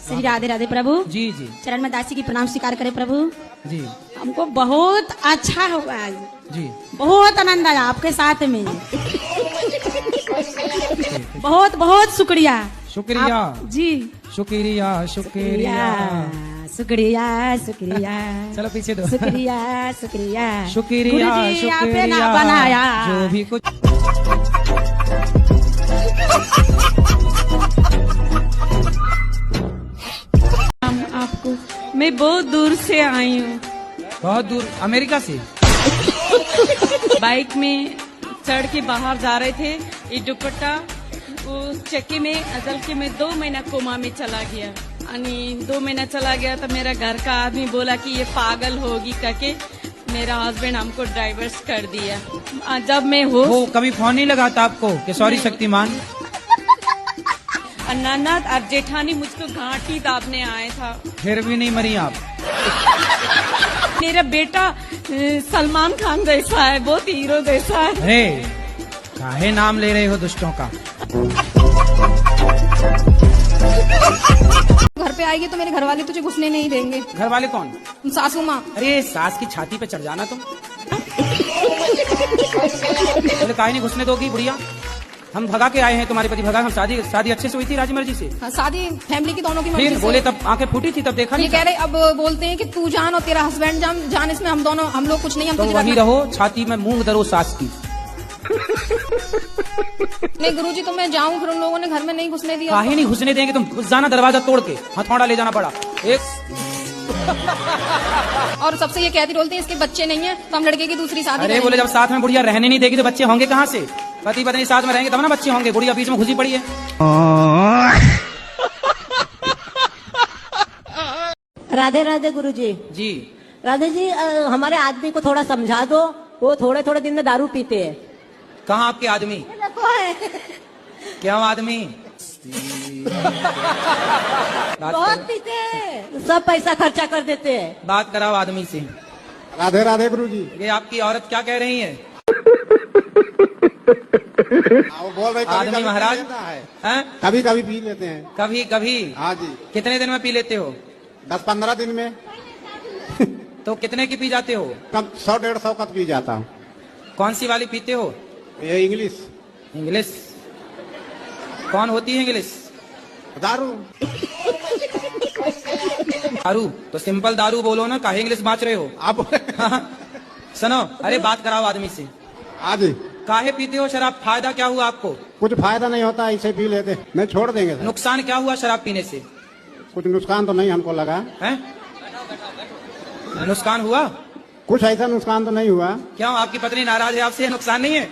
श्री राधे राधे प्रभु जी जी चरण में दासी की प्रणाम स्वीकार करे प्रभु जी हमको बहुत अच्छा हुआ आज जी बहुत आनंद आया आपके साथ में बहुत बहुत शुक्रिया शुक्रिया जी शुक्रिया शुक्रिया शुक्रिया शुक्रिया चलो पीछे दो शुक्रिया शुक्रिया शुक्रिया गुरुजी, आपने शुक्रिया ना बनाया जो भी कुछ आपको मैं बहुत दूर से आई हूँ बहुत दूर अमेरिका से बाइक में चढ़ के बाहर जा रहे थे ये दुपट्टा वो चक्के में असल के में 2 महीना कोमा में चला गया आणि 2 महीना चला गया तो मेरा घर का आदमी बोला कि ये पागल होगी करके मेरा हस्बैंड हमको डाइवर्स कर दिया जब मैं हो वो कभी फोन नहीं लगाता आपको कि सॉरी शक्तिमान ननद और जेठानी मुझको घाटी दाबने आए था फिर भी नहीं मरी आप मेरा बेटा सलमान खान जैसा है बहुत हीरो जैसा है अरे काहे नाम ले रहे हो दुष्टों का घर पे आएगी तो मेरे घर वाले तुझे घुसने नहीं देंगे। घर वाले कौन सासू माँ। अरे सास की छाती पे चढ़ जाना तुम बोले काहे नहीं घुसने दोगी बुढ़िया हम भगा के आए हैं तुम्हारे पति भगा हम शादी अच्छे से हुई थी राजी मर्जी से हाँ, शादी फैमिली की दोनों की मर्जी फिर से। बोले तब आंखें फूटी थी तब देखा ये नहीं कह रहे अब बोलते हैं कि तू जान और तेरा हस्बैंड जान इसमें हम लोग कुछ नहीं हम तो तुझे वहीं रखना- रहो छाती में मूंग धरो सास की नहीं गुरुजी तो मैं जाऊँ फिर उन लोगों ने घर में नहीं घुसने दिया। काहे नहीं घुसने देंगे तुम घुस जाना दरवाजा तोड़ के हथौड़ा ले जाना पड़ा एक और सबसे ये कहती बोलते हैं इसके बच्चे नहीं है तो हम लड़के की दूसरी शादी अरे करेंगे। बोले जब साथ में बुढ़िया रहने नहीं देगी तो बच्चे होंगे कहाँ से पति पत्नी साथ में रहेंगे तब ना बच्चे होंगे बुढ़िया बीच में घुसी पड़ी है राधे राधे गुरुजी। जी राधे जी हमारे आदमी को थोड़ा समझा दो वो थोड़े थोड़े दिन में दारू पीते हैं। कहाँ आपके आदमी देखो है क्यों आदमी बहुत पीते हैं सब पैसा खर्चा कर देते हैं। बात कराओ आदमी से राधे राधे गुरु जी। ये आपकी औरत क्या कह रही है वो बोल रहे आदमी महाराज हैं? कभी कभी पी लेते हैं। कभी कभी हाँ जी कितने दिन में पी लेते हो 10-15 दिन में तो कितने की पी जाते हो कम 100-150 का पी जाता हूँ। कौन सी वाली पीते हो ये इंग्लिश इंग्लिश कौन होती है इंग्लिश दारू। दारू तो सिंपल दारू बोलो ना काहे इंग्लिश बाँच रहे हो आप सुनो अरे बात कराओ आदमी से हाँ जी काहे पीते हो शराब फायदा क्या हुआ आपको कुछ फायदा नहीं होता ऐसे पी लेते नहीं छोड़ देंगे सर। नुकसान क्या हुआ शराब पीने से कुछ नुकसान तो नहीं हमको लगा। हैं नुकसान हुआ कुछ ऐसा नुकसान तो नहीं हुआ। क्यों आपकी पत्नी नाराज है आपसे नुकसान नहीं है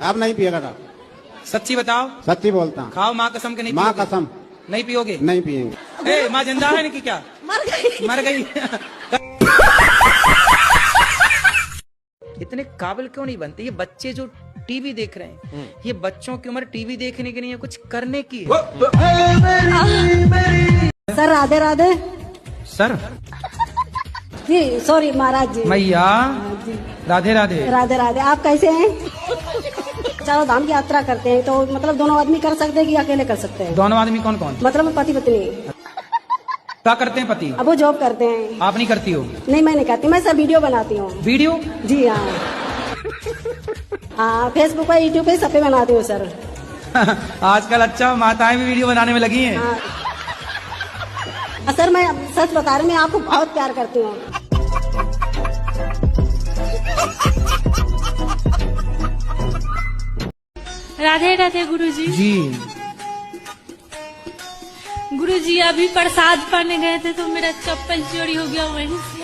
आप नहीं पिएगा था। सच्ची बताओ सच्ची बोलता हूँ। खाओ माँ कसम के नहीं माँ पियोगे? कसम नहीं पियोगे नहीं पिएंगे। ए माँ जिंदा है इनकी क्या मर गई इतने काबिल क्यों नहीं बनते ये बच्चे जो टीवी देख रहे हैं ये बच्चों की उम्र टीवी देखने की नहीं है कुछ करने की है सर राधे राधे सर जी सॉरी महाराज जी मैया राधे राधे राधे राधे आप कैसे हैं? चारों धाम की यात्रा करते हैं तो मतलब दोनों आदमी कर सकते हैं कि अकेले कर सकते हैं? दोनों आदमी कौन कौन मतलब पति पत्नी क्या करते हैं पति अब वो जॉब करते हैं। आप नहीं करती हो नहीं मैं नहीं करती मैं सब वीडियो बनाती हूँ। वीडियो जी हाँ हाँ फेसबुक पर यूट्यूब पे सब पे बनाती हूँ सर। आजकल अच्छा माताएं भी वीडियो बनाने में लगी हैं हाँ सर मैं सच बता रही हूँ मैं आपको बहुत प्यार करती हूँ। राधे राधे गुरुजी। जी गुरुजी अभी प्रसाद पाने गए थे तो मेरा चप्पल चोरी हो गया वहीं से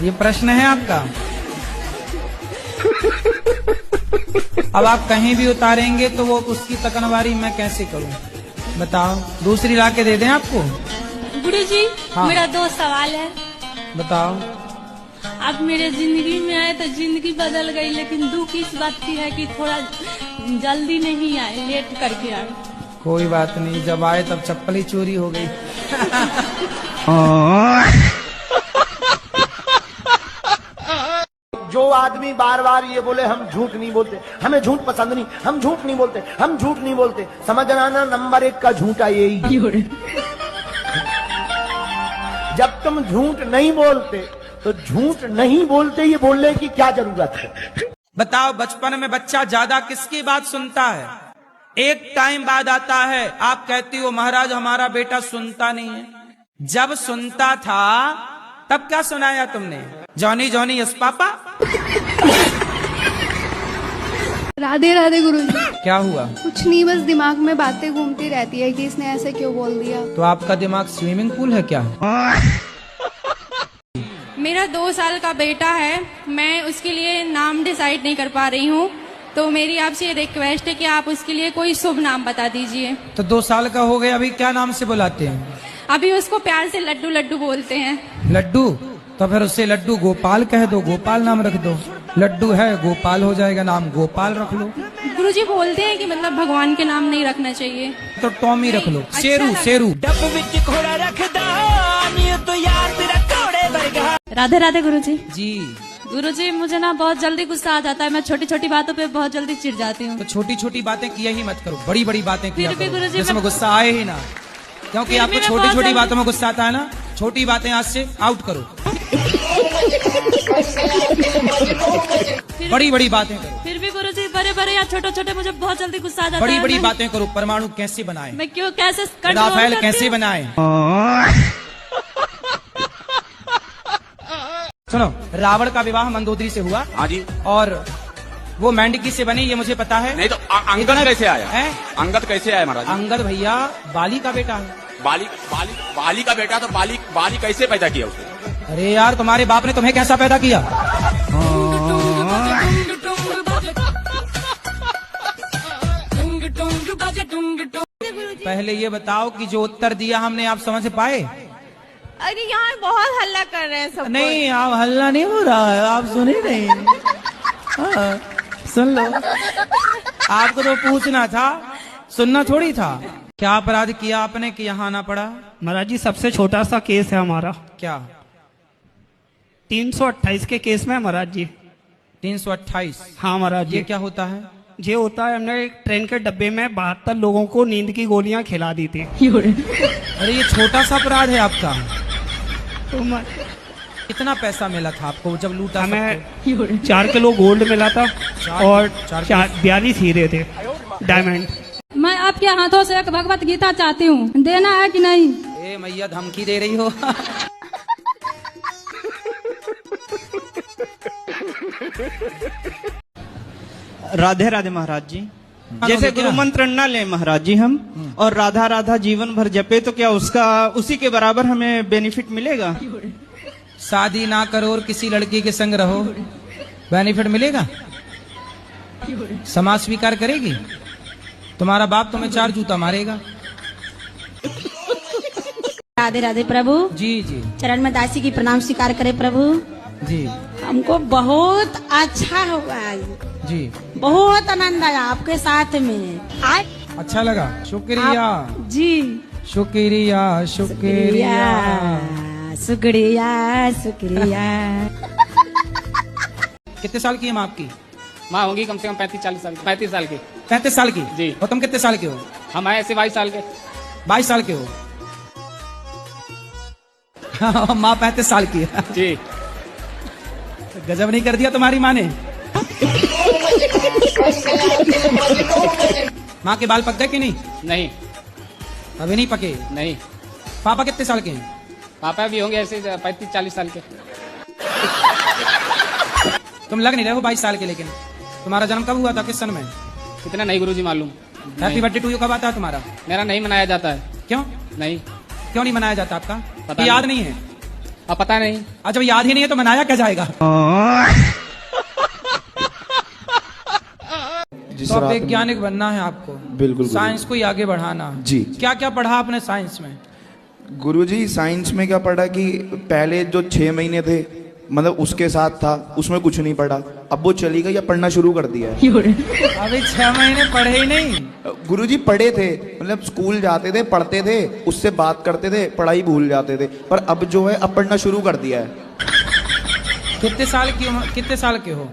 ये प्रश्न है आपका अब आप कहीं भी उतारेंगे तो वो उसकी तकनवारी मैं कैसे करूं बताओ दूसरी ला के दे दें आपको गुरुजी हाँ। मेरा 2 सवाल है बताओ आप मेरे जिंदगी में आए तो जिंदगी बदल गई लेकिन दुख इस बात की है कि थोड़ा जल्दी नहीं आए लेट करके आए कोई बात नहीं जब आए तब चप्पल ही चोरी हो गई जो जो आदमी बार बार ये बोले हम झूठ नहीं बोलते, हमें झूठ पसंद नहीं, हम झूठ नहीं बोलते, हम झूठ नहीं बोलते, समझना ना नंबर 1 का झूठा यही। जब तुम झूठ नहीं बोलते तो झूठ नहीं बोलते ये बोलने की क्या जरूरत है? बताओ, बचपन में बच्चा ज्यादा किसकी बात सुनता है? एक टाइम बाद आता है, आप कहती हो महाराज हमारा बेटा सुनता नहीं है। जब सुनता था तब क्या सुनाया तुमने? Johnny Johnny yes papa. Radhe Radhe गुरुजी। क्या हुआ? कुछ नहीं, बस दिमाग में बातें घूमती रहती है कि इसने ऐसे क्यों बोल दिया। तो आपका दिमाग स्विमिंग पूल है क्या? मेरा 2 साल का बेटा है, मैं उसके लिए नाम डिसाइड नहीं कर पा रही हूँ, तो मेरी आपसे ये रिक्वेस्ट है कि आप उसके लिए कोई शुभ नाम बता दीजिए। तो 2 साल का हो गया, अभी क्या नाम से बुलाते हैं? अभी उसको प्यार से लड्डू लड्डू बोलते हैं। लड्डू? तो फिर उससे लड्डू गोपाल कह दो, गोपाल नाम रख दो। लड्डू है गोपाल हो जाएगा, नाम गोपाल रख लो। गुरुजी बोलते हैं कि मतलब भगवान के नाम नहीं रखना चाहिए, तो टॉमी रख लो। शेरू शेरू। राधे राधे गुरुजी। जी। गुरुजी मुझे ना बहुत जल्दी गुस्सा आ जाता है, मैं छोटी छोटी बातों पे बहुत जल्दी चिढ़ जाती हूँ। तो छोटी छोटी बातें किया ही मत करो, बड़ी बड़ी बातें किया फिर भी करो, गुरुजी जिसमें गुस्सा आए ही ना। क्योंकि फिर भी आपको मैं छोटी बहुत छोटी जल्दी- बातों में गुस्सा आता है ना। छोटी बातें आज से आउट करो, बड़ी बड़ी बातें करो। फिर भी गुरुजी बड़े बड़े या छोटे छोटे मुझे बहुत जल्दी गुस्सा आ जाता बड़ी है। बड़ी मैं- बातें करो। परमाणु कैसे बनाए, मैं क्यों कैसे कंट्रोल राफेल करती कैसे हूँ? बनाए। सुनो, रावण का विवाह मंदोदरी से हुआ। हाँ जी। और वो मेंढकी से बनी, ये मुझे पता है। नहीं तो अंगद कैसे आया है? अंगद कैसे आया महाराज? अंगद भैया बाली का बेटा है। बाली का बेटा, तो बाली कैसे पैदा किया उसने? अरे यार, तुम्हारे बाप ने तुम्हें कैसा पैदा किया? पहले ये बताओ कि जो उत्तर दिया हमने आप समझ पाए? अरे यहाँ बहुत हल्ला कर रहे हैं सब। नहीं, आप हल्ला नहीं हो रहा है, आप सुने नहीं। हाँ, सुन लो। आपको तो पूछना था, सुनना थोड़ी था। क्या अपराध किया आपने कि यहाँ आना पड़ा? महाराज जी सबसे छोटा सा केस है हमारा। क्या? 328 के केस में महाराज जी। 328? हाँ महाराज जी। ये क्या होता है? ये होता है, हमने एक ट्रेन के डब्बे में 72 लोगों को नींद की गोलियां खिला दी थी। अरे ये छोटा सा अपराध है आपका। तो कितना पैसा मिला था आपको जब लूटा? हमें 4 किलो गोल्ड मिला था और 42 हीरे थे, डायमंड। मैं आपके हाथों से एक भगवत गीता चाहती हूँ, देना है कि नहीं? ए मैया, धमकी दे रही हो? राधे राधे महाराज जी। जैसे गुरु मंत्र न ले महाराज जी हम, और राधा राधा जीवन भर जपे, तो क्या उसका उसी के बराबर हमें बेनिफिट मिलेगा? शादी ना करो और किसी लड़की के संग रहो, बेनिफिट मिलेगा? समाज स्वीकार करेगी? तुम्हारा बाप तुम्हें 4 जूता मारेगा। राधे राधे प्रभु। जी जी। चरण में दासी की प्रणाम स्वीकार करे प्रभु। जी। हमको बहुत अच्छा हुआ आज, जी। बहुत आनंद आया आपके साथ में आज। अच्छा लगा? शुक्रिया जी। शुक्रिया शुक्रिया शुक्रिया शुक्रिया। कितने साल की है माँ आपकी? माँ होंगी कम से कम 35-40 साल की। 35 साल की। 35 साल की? जी। और तुम कितने साल के हो? हम आए ऐसे 22 साल के। 22 साल के हो? माँ 35 साल की है। जी। गजब नहीं कर दिया तुम्हारी माँ ने? माँ के बाल पक गए कि नहीं? नहीं, अभी नहीं पके? नहीं। पापा कितने साल के हैं? पापा भी होंगे ऐसे 35-40 साल के। तुम लग नहीं रहे हो 22 साल के, लेकिन तुम्हारा जन्म कब हुआ था, किस सन में? कितना नहीं गुरुजी मालूम। हैप्पी बर्थडे टू यू कब आता है तुम्हारा? मेरा नहीं मनाया जाता है। क्यों? नहीं। क्यों नहीं मनाया जाता आपका? पता याद नहीं है? अब पता नहीं। अच्छा, जब याद ही नहीं है तो मनाया क्या जाएगा? तो अब वैज्ञानिक बनना है आपको। बिल्कुल। साइंस को ही आगे बढ़ाना है। जी। क्या क्या पढ़ा आपने साइंस में? गुरुजी साइंस में क्या पढ़ा कि पहले जो 6 महीने थे, मतलब उसके साथ था, उसमें कुछ नहीं पढ़ा। अब वो चली गई, या पढ़ना शुरू कर दिया है। अभी 6 महीने पढ़े ही नहीं? गुरुजी पढ़े थे, मतलब स्कूल जाते थे, पढ़ते थे, उससे बात करते थे, पढ़ाई भूल जाते थे, पर अब जो है अब पढ़ना शुरू कर दिया है। कितने साल के हो?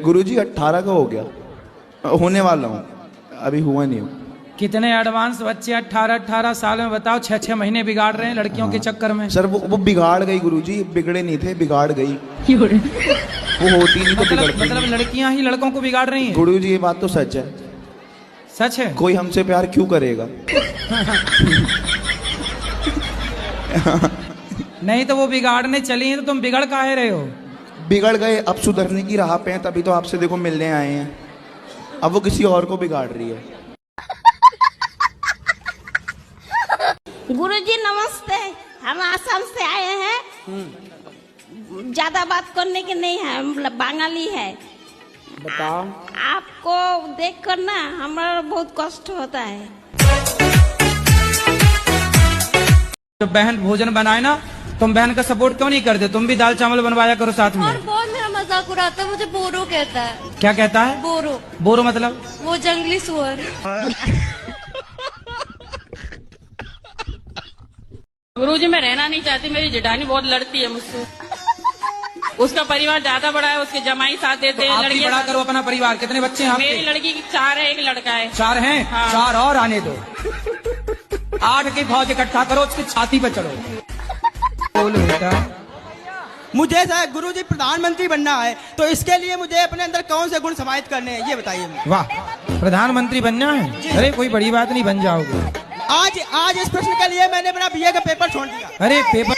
गुरुजी 18 का हो गया, होने वाला हूँ, अभी हुआ नहीं हूँ। कितने एडवांस बच्चे 18 साल में, बताओ 6 महीने बिगाड़ रहे हैं लड़कियों के चक्कर में। सर वो बिगाड़ गई गुरुजी, बिगड़े नहीं थे, बिगाड़ गई। वो होती नहीं तो बिगड़ती। मतलब लड़कियां ही लड़कों को बिगाड़ रही हैं? गुरुजी ये बात तो सच है। सच है? कोई हमसे प्यार क्यों करेगा? नहीं तो वो बिगाड़ने चली हैं तो तुम बिगड़ काहे रहे हो? बिगड़ गए, अब सुधरने की राह पे हैं, तभी तो आपसे देखो मिलने आए हैं। अब वो किसी और को बिगाड़ रही है। गुरुजी नमस्ते, हम आसाम से आए हैं। ज्यादा बात करने के नहीं है, हम बंगाली है। बताओ। आपको देखकर ना हमारा बहुत कष्ट होता है। जब बहन भोजन बनाए ना, तुम बहन का सपोर्ट क्यों नहीं करते? तुम भी दाल चावल बनवाया करो साथ में। और बहुत मेरा मजाक उड़ाता है, मुझे बोरो कहता है। क्या कहता है? बोरो। बोरो मतलब? वो जंगली सुअर। गुरुजी मैं रहना नहीं चाहती, मेरी जेठानी बहुत लड़ती है मुझसे। उसका परिवार ज्यादा बड़ा है, उसके जमाई साथ देते हैं। आप भी बड़ा करो अपना परिवार। कितने बच्चे हैं आपके? मेरी लड़की 4 है, एक लड़का है। 4 हैं? हाँ। 4 और आने दो। 8 की फौज इकट्ठा करो, उसकी छाती पे चढ़ो। बोलो बेटा। मुझे गुरुजी प्रधानमंत्री बनना है, तो इसके लिए मुझे अपने अंदर कौन से गुण समाहित करने हैं, ये बताइए। वाह, प्रधानमंत्री बनना है? अरे कोई बड़ी बात नहीं, बन जाओगे। आज इस प्रश्न के लिए मैंने अपना बीए का पेपर छोड़ दिया। अरे पेपर